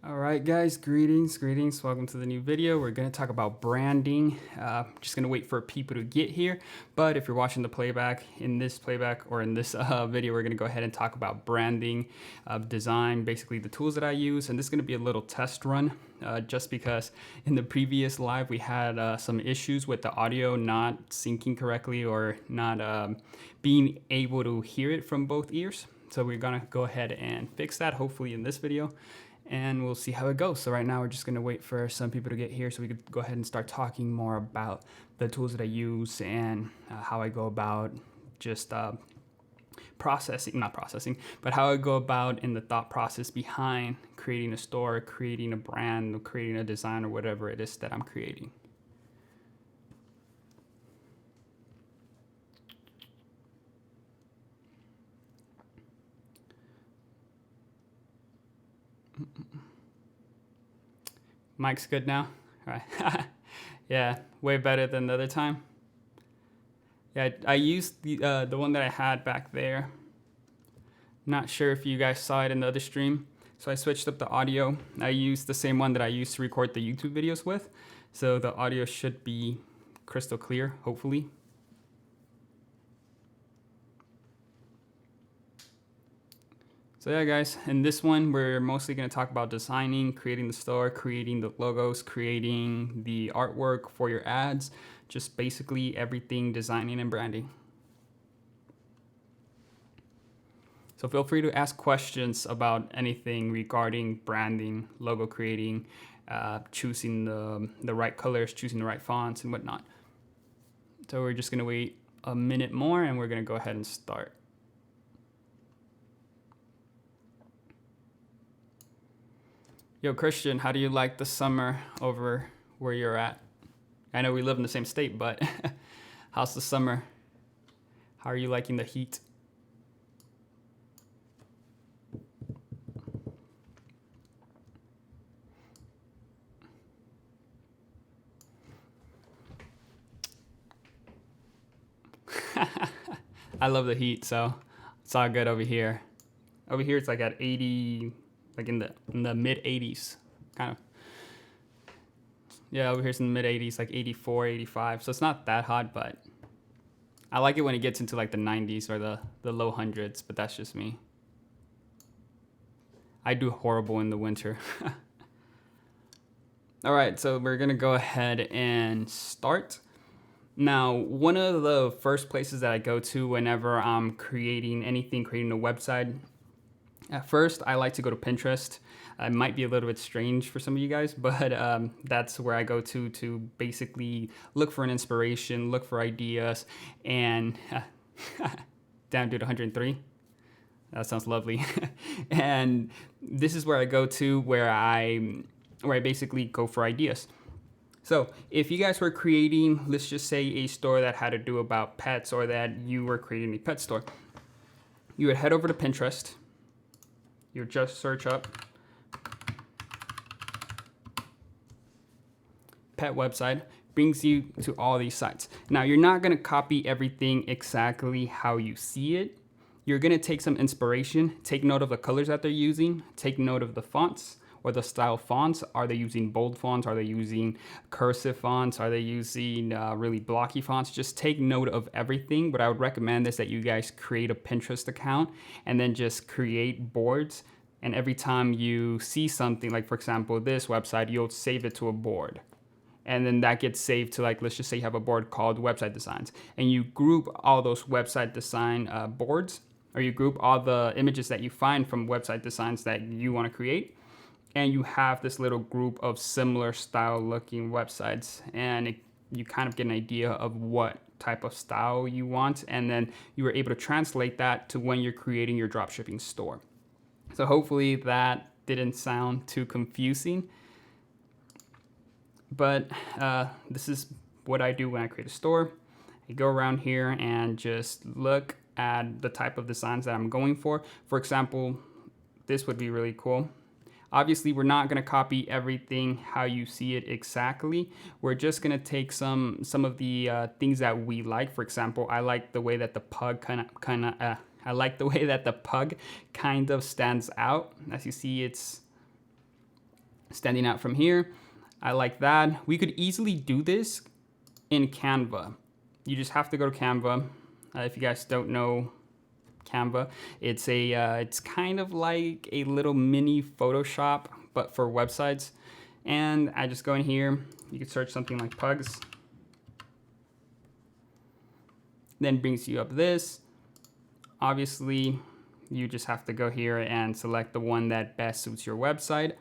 All right, guys, greetings. Welcome to the new video. We're going to talk about branding. Just going to wait for people to get here. But if you're watching the playback, in this video, we're going to go ahead and talk about branding, design, basically the tools that I use. And this is going to be a little test run just because in the previous live, we had some issues with the audio not syncing correctly or not being able to hear it from both ears. So we're going to go ahead and fix that, hopefully in this video. And we'll see how it goes. So right now we're just gonna wait for some people to get here so we could go ahead and start talking more about the tools that I use and how I go about just not processing, but how I go about in the thought process behind creating a store, creating a brand, creating a design, or whatever it is that I'm creating. Mike's good now? All right. Yeah, way better than the other time. Yeah, I used the one that I had back there. Not sure if you guys saw it in the other stream. So I switched up the audio. I used the same one that I used to record the YouTube videos with. So the audio should be crystal clear, hopefully. So yeah, guys, in this one, we're mostly going to talk about designing, creating the store, creating the logos, creating the artwork for your ads, just basically everything designing and branding. So feel free to ask questions about anything regarding branding, logo creating, choosing the right colors, choosing the right fonts and whatnot. So we're just going to wait a minute more and we're going to go ahead and start. Yo, Christian, how do you like the summer over where you're at? I know we live in the same state, but how's the summer? How are you liking the heat? I love the heat, so it's all good over here. Over here, it's like at 80, like in the mid 80s, kind of. Yeah, over here's in the mid 80s, like 84, 85. So it's not that hot, but I like it when it gets into like the 90s or the low hundreds, but that's just me. I do horrible in the winter. All right, so we're gonna go ahead and start. Now, one of the first places that I go to whenever I'm creating anything, creating a website, at first, I like to go to Pinterest. It might be a little bit strange for some of you guys, but that's where I go to basically look for an inspiration, look for ideas, and damn, dude, 103. That sounds lovely. And this is where I go to where I basically go for ideas. So if you guys were creating, let's just say a store that had to do about pets or that you were creating a pet store, you would head over to Pinterest. You just search up pet website, brings you to all these sites. Now, you're not going to copy everything exactly how you see it. You're going to take some inspiration, take note of the colors that they're using, take note of the fonts or the style fonts. Are they using bold fonts? Are they using cursive fonts? Are they using really blocky fonts? Just take note of everything. What I would recommend is that you guys create a Pinterest account and then just create boards. And every time you see something, like for example, this website, you'll save it to a board. And then that gets saved to, like, let's just say you have a board called website designs. And you group all those website design boards, or you group all the images that you find from website designs that you want to create. And you have this little group of similar style looking websites. And you kind of get an idea of what type of style you want. And then you were able to translate that to when you're creating your dropshipping store. So hopefully that didn't sound too confusing, but this is what I do when I create a store. I go around here and just look at the type of designs that I'm going for. For example, this would be really cool. Obviously, we're not gonna copy everything how you see it exactly. We're just gonna take some of the things that we like. For example, I like the way that the pug I like the way that the pug kind of stands out. As you see, it's standing out from here. I like that. We could easily do this in Canva. You just have to go to Canva. If you guys don't know Canva, it's kind of like a little mini Photoshop, but for websites. And I just go in here. You can search something like pugs. Then brings you up this. Obviously, you just have to go here and select the one that best suits your website.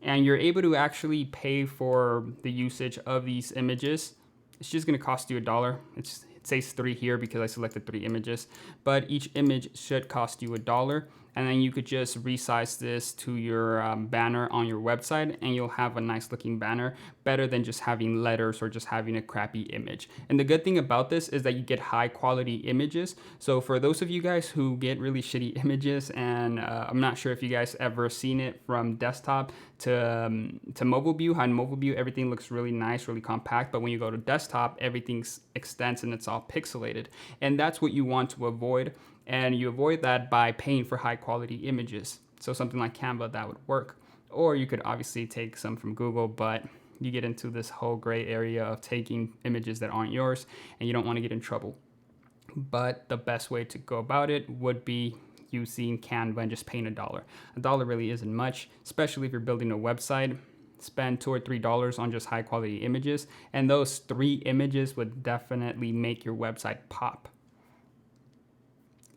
And you're able to actually pay for the usage of these images. It's just gonna cost you $1. It says 3 here because I selected 3 images, but each image should cost you $1. And then you could just resize this to your banner on your website, and you'll have a nice looking banner, better than just having letters or just having a crappy image. And the good thing about this is that you get high quality images. So for those of you guys who get really shitty images, and I'm not sure if you guys ever seen it from desktop to mobile view. On mobile view, everything looks really nice, really compact, but when you go to desktop, everything's extends and it's all pixelated. And that's what you want to avoid. And you avoid that by paying for high quality images. So something like Canva, that would work. Or you could obviously take some from Google, but you get into this whole gray area of taking images that aren't yours, and you don't want to get in trouble. But the best way to go about it would be using Canva and just paying $1. $1 really isn't much, especially if you're building a website. Spend $2 or $3 on just high quality images, and those 3 images would definitely make your website pop.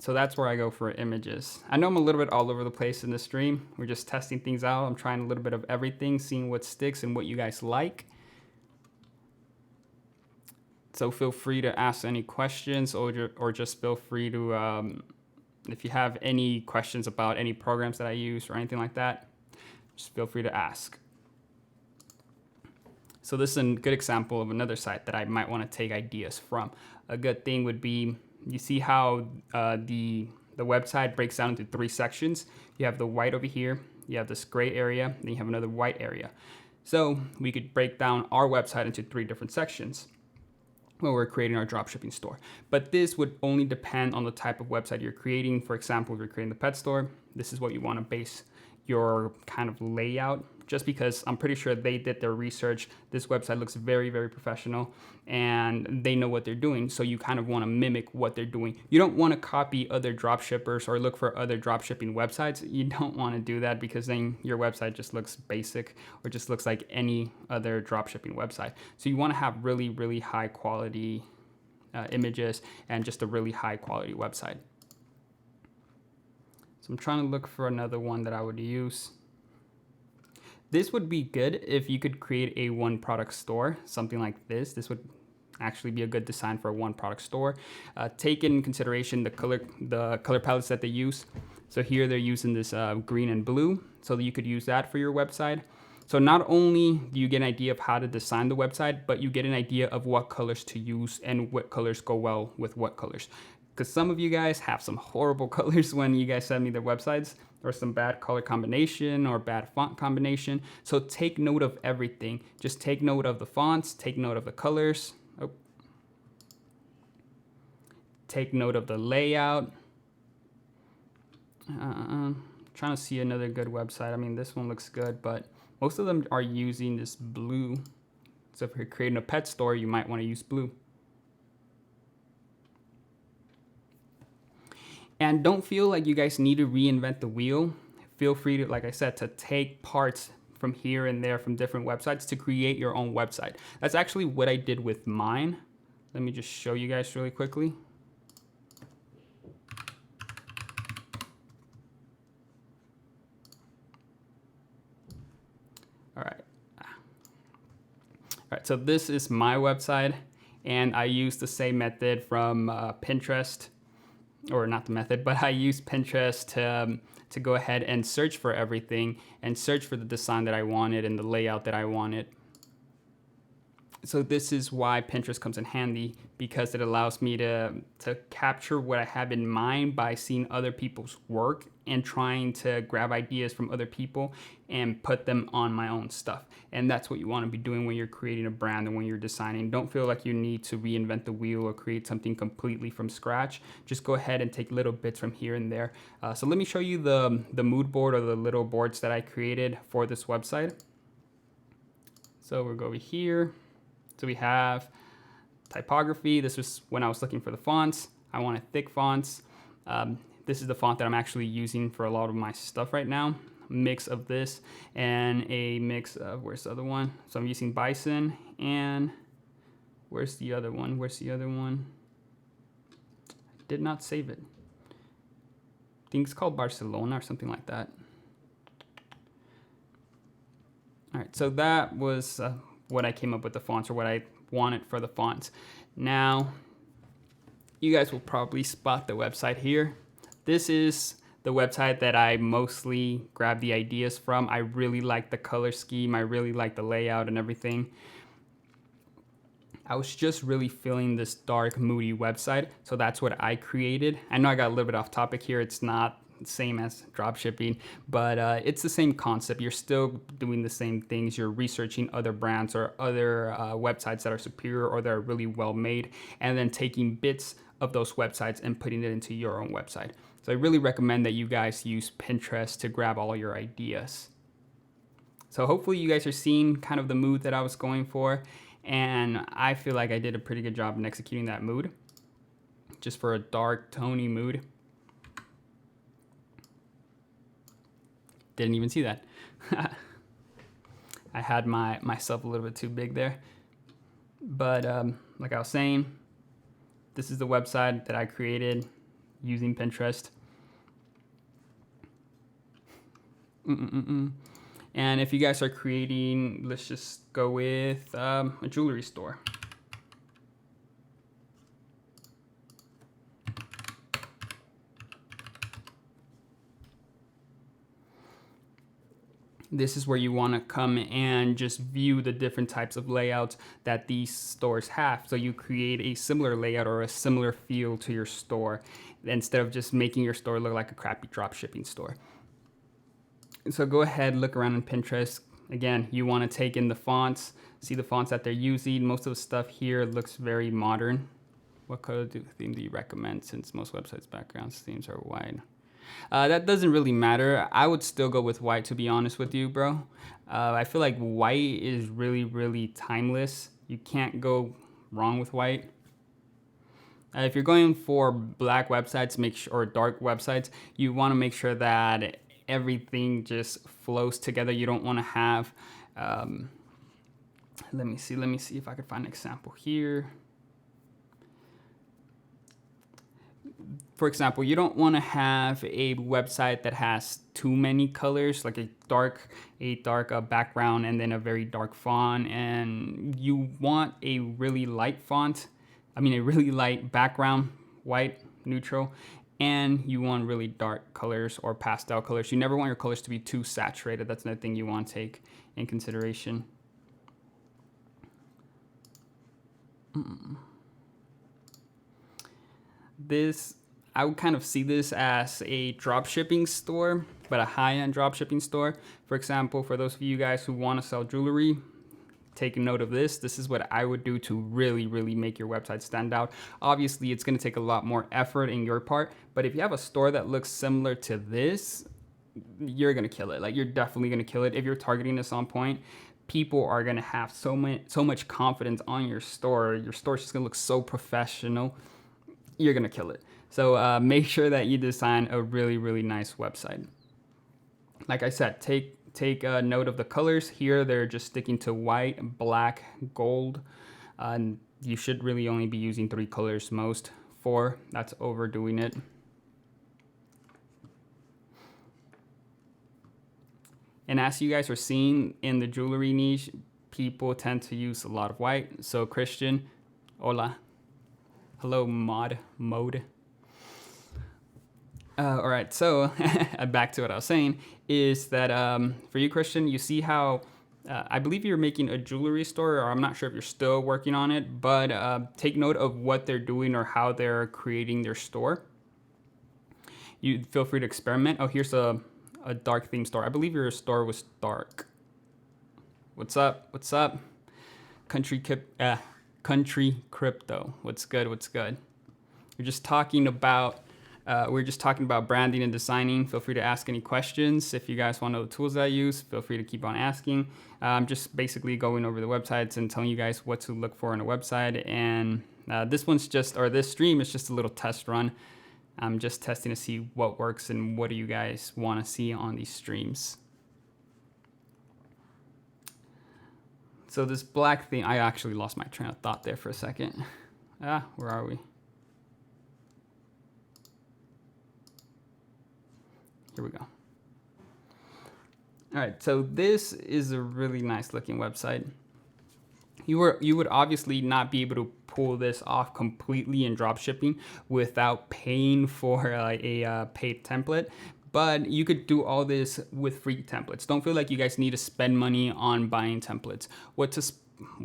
So that's where I go for images. I know I'm a little bit all over the place in this stream. We're just testing things out. I'm trying a little bit of everything, seeing what sticks and what you guys like. So feel free to ask any questions, or just feel free to, if you have any questions about any programs that I use or anything like that, just feel free to ask. So this is a good example of another site that I might want to take ideas from. A good thing would be, you see how the website breaks down into 3 sections. You have the white over here, you have this gray area, then you have another white area. So we could break down our website into 3 different sections when we're creating our dropshipping store. But this would only depend on the type of website you're creating. For example, if you're creating the pet store, this is what you want to base your kind of layout, just because I'm pretty sure they did their research. This website looks very, very professional, and they know what they're doing. So you kind of want to mimic what they're doing. You don't want to copy other dropshippers or look for other dropshipping websites. You don't want to do that, because then your website just looks basic or just looks like any other dropshipping website. So you want to have really, really high quality images and just a really high quality website. So I'm trying to look for another one that I would use. This would be good if you could create a 1 product store, something like this. This would actually be a good design for a 1 product store. Take in consideration the color palettes that they use. So here they're using this green and blue, so that you could use that for your website. So not only do you get an idea of how to design the website, but you get an idea of what colors to use and what colors go well with what colors. Because some of you guys have some horrible colors when you guys send me their websites, or some bad color combination or bad font combination. So take note of everything. Just take note of the fonts, take note of the colors. Take note of the layout. Trying to see another good website. I mean, this one looks good, but most of them are using this blue. So if you're creating a pet store, you might want to use blue. And don't feel like you guys need to reinvent the wheel. Feel free to, like I said, to take parts from here and there from different websites to create your own website. That's actually what I did with mine. Let me just show you guys really quickly. All right, so this is my website, and I use the same method from Pinterest. Or not the method, but I use Pinterest to go ahead and search for everything and search for the design that I wanted and the layout that I wanted. So this is why Pinterest comes in handy, because it allows me to capture what I have in mind by seeing other people's work and trying to grab ideas from other people and put them on my own stuff. And that's what you want to be doing when you're creating a brand and when you're designing. Don't feel like you need to reinvent the wheel or create something completely from scratch. Just go ahead and take little bits from here and there. So let me show you the mood board or the little boards that I created for this website. So we'll go over here. So we have typography. This was when I was looking for the fonts. I wanted thick fonts. This is the font that I'm actually using for a lot of my stuff right now. Mix of this and a mix of, where's the other one? So I'm using Bison and where's the other one? I did not save it. I think it's called Barcelona or something like that. All right, so that was what I came up with the fonts, or what I wanted for the fonts. Now, you guys will probably spot the website here. This is the website that I mostly grab the ideas from. I really like the color scheme. I really like the layout and everything. I was just really feeling this dark, moody website, so that's what I created. I know I got a little bit off topic here. It's not the same as dropshipping, but it's the same concept. You're still doing the same things. You're researching other brands or other websites that are superior or that are really well made, and then taking bits of those websites and putting it into your own website. So I really recommend that you guys use Pinterest to grab all your ideas. So hopefully you guys are seeing kind of the mood that I was going for, and I feel like I did a pretty good job in executing that mood, just for a dark, tony mood. Didn't even see that. I had myself a little bit too big there. But like I was saying, this is the website that I created using Pinterest. And if you guys are creating, let's just go with a jewelry store. This is where you want to come and just view the different types of layouts that these stores have. So you create a similar layout or a similar feel to your store instead of just making your store look like a crappy drop shipping store. So go ahead, look around on Pinterest. Again, you want to take in the fonts, see the fonts that they're using. Most of the stuff here looks very modern. What color theme do you recommend, since most websites' background themes are white? That doesn't really matter. I would still go with white, to be honest with you, bro. I feel like white is really, really timeless. You can't go wrong with white. If you're going for black websites, or dark websites, you want to make sure that everything just flows together. You don't want to have, let me see if I can find an example here. For example, you don't want to have a website that has too many colors, like a dark background and then a very dark font. And you want a really light a really light background, white, neutral, and you want really dark colors or pastel colors. You never want your colors to be too saturated. That's another thing you want to take in consideration. I would kind of see this as a drop shipping store, but a high-end drop shipping store. For example, for those of you guys who want to sell jewelry, take note of this. This is what I would do to really, really make your website stand out. Obviously, it's going to take a lot more effort in your part, but if you have a store that looks similar to this, you're going to kill it. Like, you're definitely going to kill it. If you're targeting this on point, people are going to have so much confidence on your store. Your store's just going to look so professional. You're going to kill it. So make sure that you design a really, really nice website. Like I said, take note of the colors. Here, they're just sticking to white, black, gold. You should really only be using 3 colors most. 4, that's overdoing it. And as you guys are seeing in the jewelry niche, people tend to use a lot of white. So Christian, hola. Hello, mode. All right, so back to what I was saying is that for you, Christian, you see how I believe you're making a jewelry store, or I'm not sure if you're still working on it, but take note of what they're doing or how they're creating their store. you feel free to experiment. Oh, here's a dark theme store. I believe your store was dark. What's up? What's up? Country Crypto. What's good? What's good? We're just talking about branding and designing. Feel free to ask any questions. If you guys want to know the tools that I use, feel free to keep on asking. I'm just basically going over the websites and telling you guys what to look for on a website. And this stream is just a little test run. I'm just testing to see what works and what do you guys want to see on these streams. So this black thing, I actually lost my train of thought there for a second. Where are we? Here we go. All right, so this is a really nice looking website. You would obviously not be able to pull this off completely in dropshipping without paying for a paid template, but you could do all this with free templates. Don't feel like you guys need to spend money on buying templates. What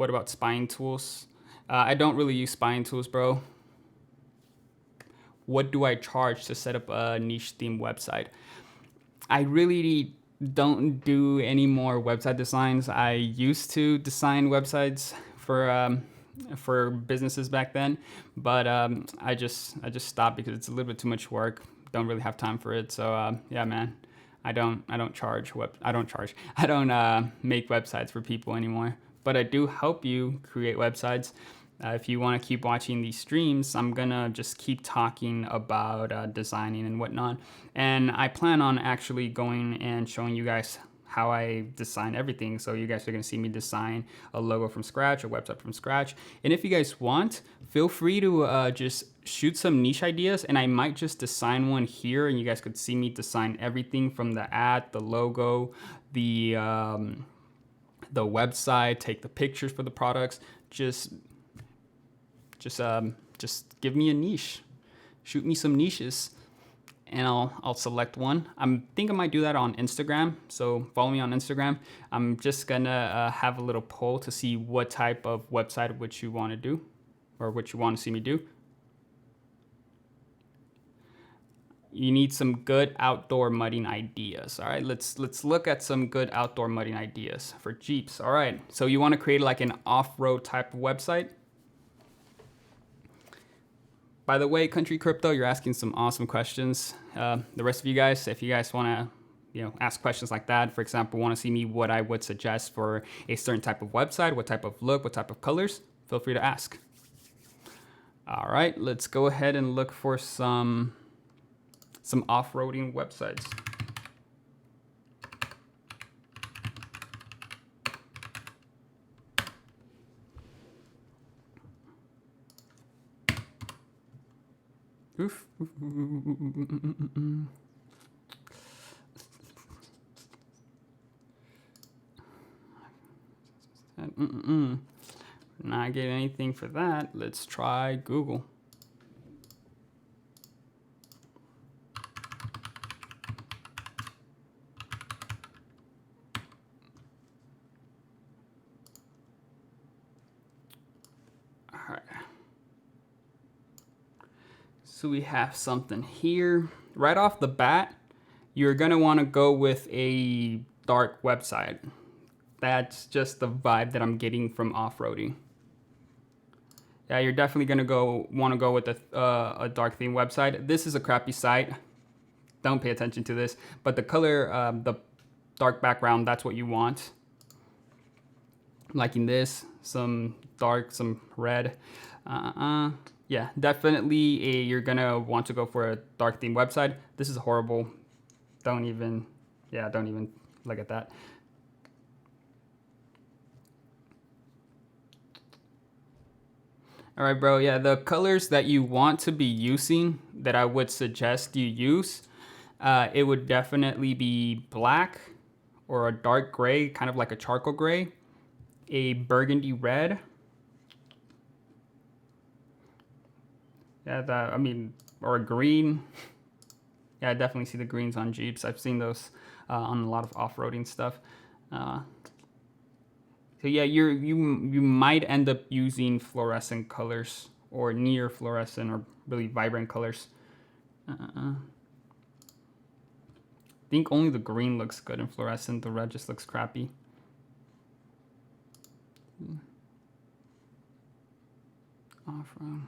about spying tools? I don't really use spying tools, bro. What do I charge to set up a niche theme website? I really don't do any more website designs. I used to design websites for businesses back then, but I just stopped because it's a little bit too much work. Don't really have time for it. So yeah, man, I don't make websites for people anymore. But I do help you create websites. If you want to keep watching these streams, I'm gonna just keep talking about designing and whatnot. And I plan on actually going and showing you guys how I design everything. So you guys are gonna see me design a logo from scratch, a website from scratch. And if you guys want, feel free to just shoot some niche ideas, and I might just design one here, and you guys could see me design everything from the ad, the logo, the website, take the pictures for the products. Just give me a niche, shoot me some niches, and I'll select one. I think I might do that on Instagram, so follow me on Instagram. I'm just gonna have a little poll to see what type of website which you want to do, or what you want to see me do. You need some good outdoor mudding ideas. All right, let's look at some good outdoor mudding ideas for Jeeps. All right, so you want to create like an off-road type of website. By the way, Country Crypto, you're asking some awesome questions. The rest of you guys, if you guys want to, ask questions like that, for example, want to see me what I would suggest for a certain type of website, what type of look, what type of colors, feel free to ask. All right, let's go ahead and look for some off-roading websites. Oof. Not getting anything for that. Let's try Google. So we have something here. Right off the bat, you're gonna wanna go with a dark website. That's just the vibe that I'm getting from off-roading. Yeah, you're definitely gonna wanna go with a dark theme website. This is a crappy site. Don't pay attention to this, but the color, the dark background, that's what you want. Liking this, some dark, some red. Yeah, definitely you're gonna want to go for a dark theme website. This is horrible. Don't even look at that. All right, bro. Yeah, the colors that you want to be using that I would suggest you use, it would definitely be black or a dark gray, kind of like a charcoal gray, a burgundy red. Yeah, or a green. Yeah, I definitely see the greens on Jeeps. I've seen those on a lot of off-roading stuff. So yeah, you might end up using fluorescent colors or near fluorescent or really vibrant colors. I think only the green looks good in fluorescent. The red just looks crappy. Off-road.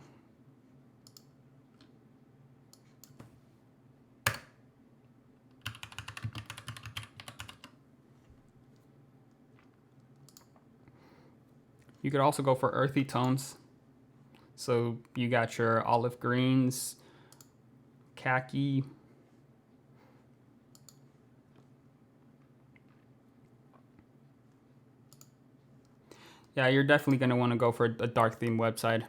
You could also go for earthy tones. So you got your olive greens, khaki. Yeah, you're definitely going to want to go for a dark theme website.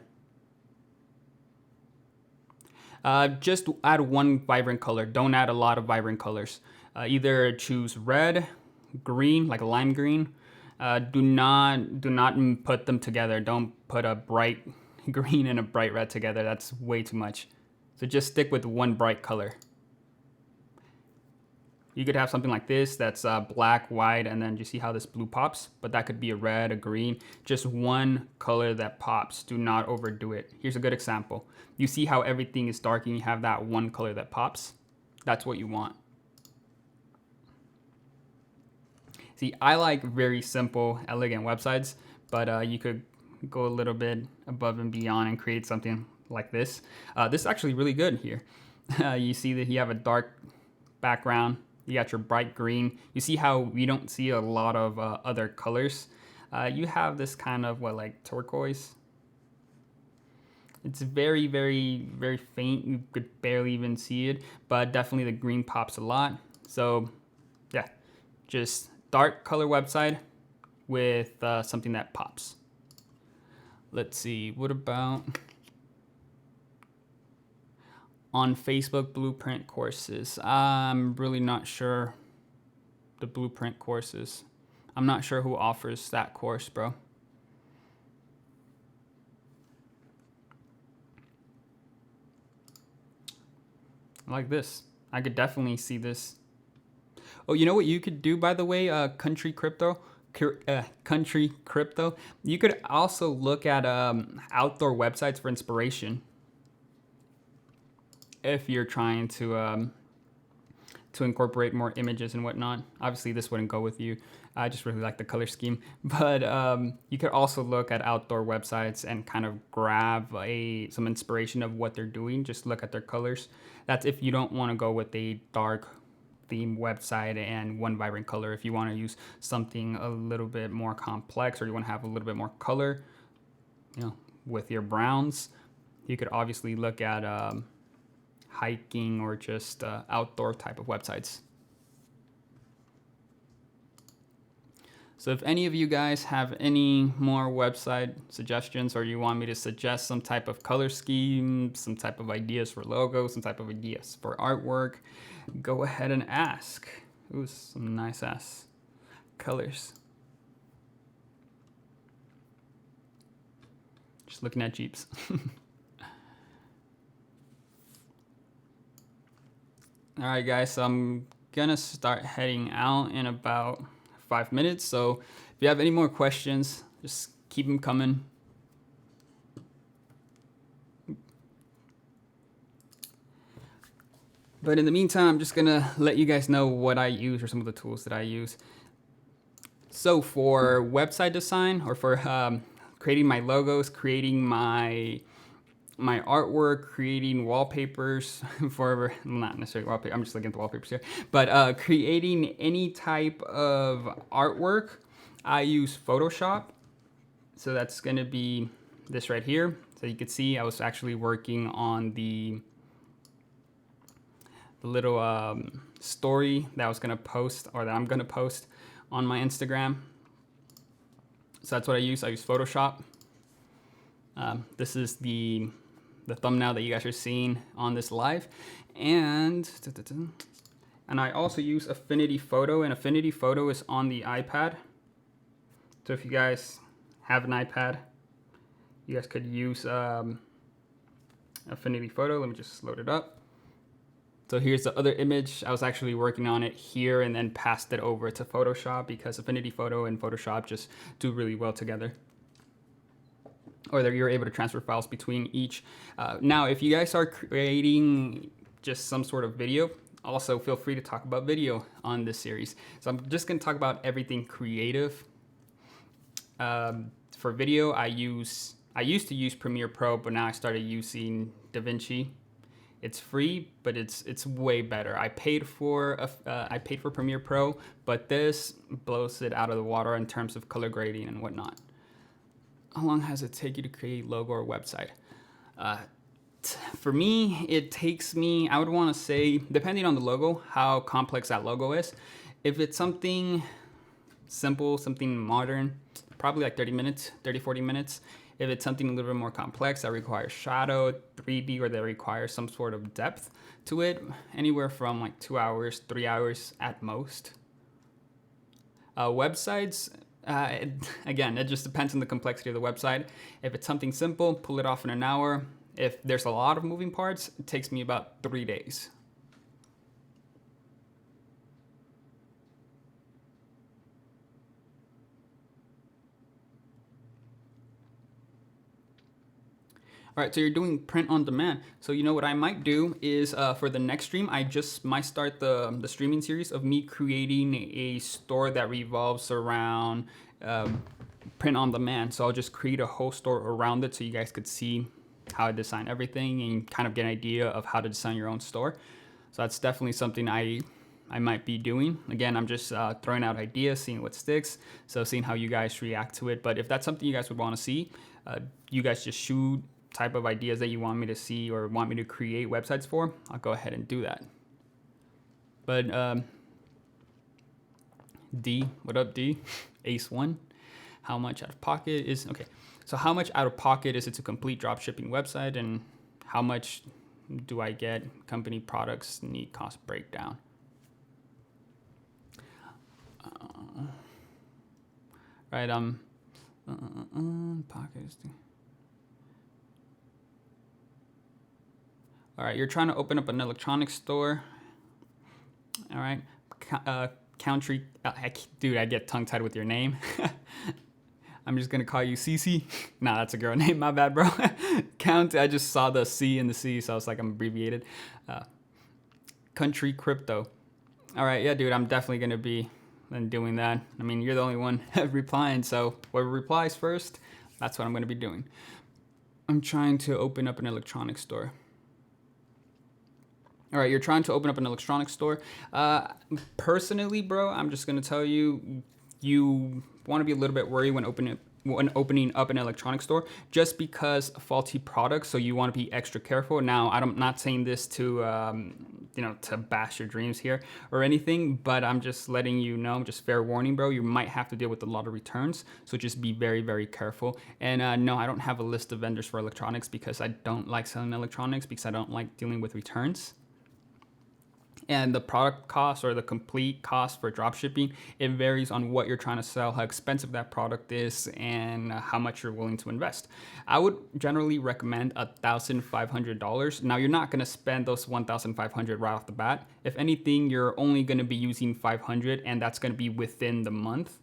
Just add one vibrant color. Don't add a lot of vibrant colors. Either choose red, green, like a lime green. Do not put them together. Don't put a bright green and a bright red together. That's way too much. So just stick with one bright color. You could have something like this that's black, white, and then you see how this blue pops, but that could be a red, a green, just one color that pops. Do not overdo it. Here's a good example. You see how everything is dark and you have that one color that pops? That's what you want. See, I like very simple, elegant websites, but you could go a little bit above and beyond and create something like this. This is actually really good here. You see that you have a dark background. You got your bright green. You see how you don't see a lot of other colors. You have this kind of like turquoise. It's very, very, very faint. You could barely even see it, but definitely the green pops a lot. So yeah, just dark color website with something that pops. Let's see, what about on Facebook Blueprint courses? I'm really not sure the Blueprint courses. I'm not sure who offers that course, bro. I like this. I could definitely see this. Oh, you know what you could do, by the way, Country Crypto? Country Crypto. You could also look at outdoor websites for inspiration. If you're trying to incorporate more images and whatnot. Obviously, this wouldn't go with you. I just really like the color scheme. But you could also look at outdoor websites and kind of grab some inspiration of what they're doing. Just look at their colors. That's if you don't want to go with a dark theme website and one vibrant color. If you want to use something a little bit more complex, or you want to have a little bit more color, with your browns, you could obviously look at hiking or just outdoor type of websites. So if any of you guys have any more website suggestions, or you want me to suggest some type of color scheme, some type of ideas for logos, some type of ideas for artwork, go ahead and ask. Ooh, some nice ass colors. Just looking at Jeeps. All right, guys, so I'm gonna start heading out in about 5 minutes. So if you have any more questions, just keep them coming. But in the meantime, I'm just gonna let you guys know what I use, or some of the tools that I use. So for website design, or for creating my logos, creating my artwork, creating wallpapers for, not necessarily wallpaper, I'm just looking at the wallpapers here, but creating any type of artwork, I use Photoshop. So that's gonna be this right here. So you can see I was actually working on the little story that I was gonna post, or that I'm gonna post on my Instagram. So that's what I use. I use Photoshop. This is the thumbnail that you guys are seeing on this live, and I also use Affinity Photo, and Affinity Photo is on the iPad. So if you guys have an iPad, you guys could use Affinity Photo. Let me just load it up. So here's the other image. I was actually working on it here and then passed it over to Photoshop, because Affinity Photo and Photoshop just do really well together. Or that you're able to transfer files between each. Now, if you guys are creating just some sort of video, Also, feel free to talk about video on this series. So I'm just gonna talk about everything creative. For video, I used to use Premiere Pro, but now I started using DaVinci. It's free, but it's way better. I paid for Premiere Pro, but this blows it out of the water in terms of color grading and whatnot. How long has it take you to create logo or website? For me, it takes me, I would want to say, depending on the logo, how complex that logo is. If it's something simple, something modern, probably like 40 minutes. If it's something a little bit more complex that requires shadow, 3D, or that requires some sort of depth to it, anywhere from like 2 hours, 3 hours at most. Websites, again, it just depends on the complexity of the website. If it's something simple, pull it off in an hour. If there's a lot of moving parts, it takes me about 3 days. All right, so you're doing print on demand. So you know what I might do is for the next stream, I just might start the streaming series of me creating a store that revolves around print on demand. So I'll just create a whole store around it so you guys could see how I design everything and kind of get an idea of how to design your own store. So that's definitely something I might be doing. Again, I'm just throwing out ideas, seeing what sticks, so seeing how you guys react to it. But if that's something you guys would want to see, you guys just shoot type of ideas that you want me to see or want me to create websites for, I'll go ahead and do that. But D, what up D? Ace1, how much out of pocket is, okay. So how much out of pocket is it to complete dropshipping website, and how much do I get? Company products need cost breakdown. Right, pockets. All right, you're trying to open up an electronics store. All right, country, dude, I get tongue tied with your name. I'm just gonna call you Cece. Nah, that's a girl name, my bad, bro. I just saw the C in the C, so I was like, I'm abbreviated. Country crypto. All right, yeah, dude, I'm definitely gonna be doing that. I mean, you're the only one replying, so whoever replies first, that's what I'm gonna be doing. I'm trying to open up an electronics store. All right, you're trying to open up an electronics store. Personally, bro, I'm just gonna tell you, you want to be a little bit worried when opening up an electronics store, just because faulty products. So you want to be extra careful. Now, I'm not saying this to to bash your dreams here or anything, but I'm just letting you know, just fair warning, bro. You might have to deal with a lot of returns, so just be very, very careful. And no, I don't have a list of vendors for electronics because I don't like selling electronics, because I don't like dealing with returns. And the product cost or the complete cost for dropshipping, it varies on what you're trying to sell, how expensive that product is, and how much you're willing to invest. I would generally recommend $1,500. Now, you're not going to spend those $1,500 right off the bat. If anything, you're only going to be using $500, and that's going to be within the month.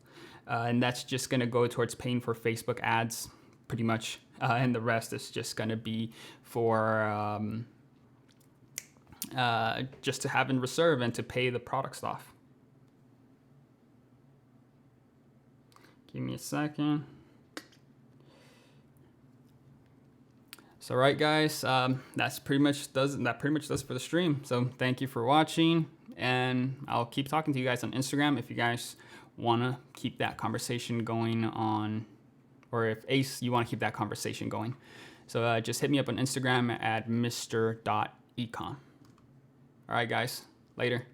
And that's just going to go towards paying for Facebook ads, pretty much. And the rest is just going to be for just to have in reserve and to pay the products off. Give me a second. So right, guys, that pretty much does for the stream. So thank you for watching, and I'll keep talking to you guys on Instagram if you guys want to keep that conversation going on, or if Ace, you want to keep that conversation going. So just hit me up on Instagram at mr.econ. All right, guys, later.